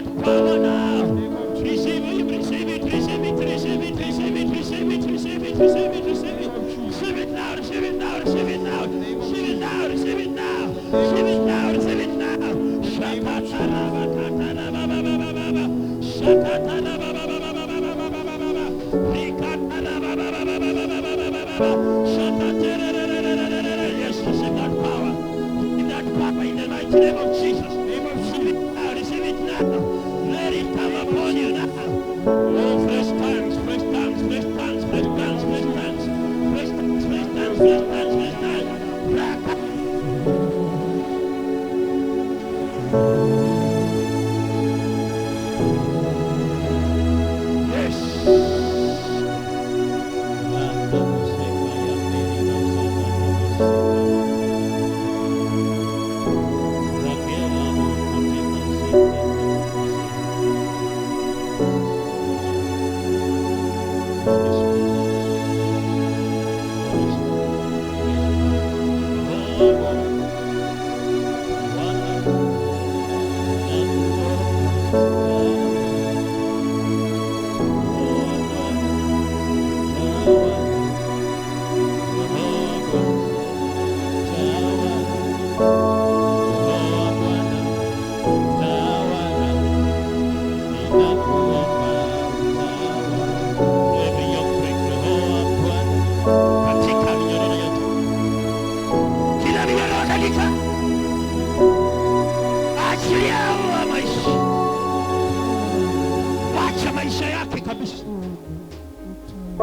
that power now. Receive it, receive it, receive it, receive it, receive it, receive it, receive it, receive it, receive it. Receive it now, receive it now, receive it now. Receive it now, receive it now. Receive it now, receive it now. Shakatara bakatara baba baba baba. Shakatara baba baba baba baba baba. Rikatara baba baba baba baba baba. Shakatara. Yes, receive that power. Receive that power in the mighty name of Jesus. Receive it now, receive it now. Let it come upon you now. Oh, fresh tongues, fresh tongues, fresh tongues, fresh tongues, fresh tongues, fresh tongues, fresh tongues, fresh tongues, fresh tongues. Yes.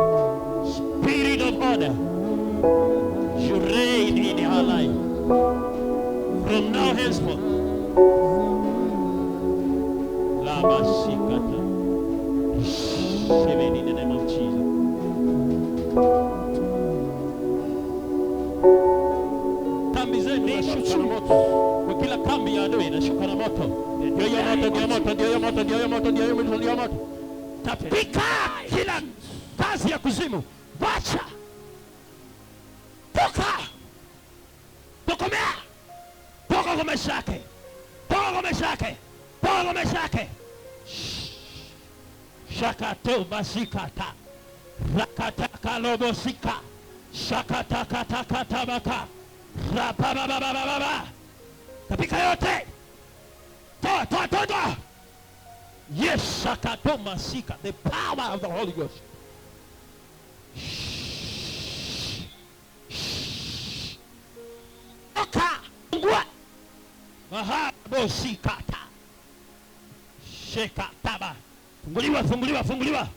Spirit of order, you reign in our life from now henceforth. Labashikata. In the name of Jesus. Kambi zenu nashuka na moto. Kwa kila kambi ya adui nashuka na moto. Ndio moto. Tapika kila kazi ya kuzimu. Wacha. Toka. Tokomea. Toka kwa maisha yake. Toka kwa maisha yake. Toka kwa maisha yake. Shakato basikata. Rakataka lobosika. Shakataka takatabaka. Rapabababababa. Tapika yote. Toa. Yes, Shakato masika. The power of the Holy Ghost. Oka. Ngwa. Mahabosikata. Shekataba. Funguliwa.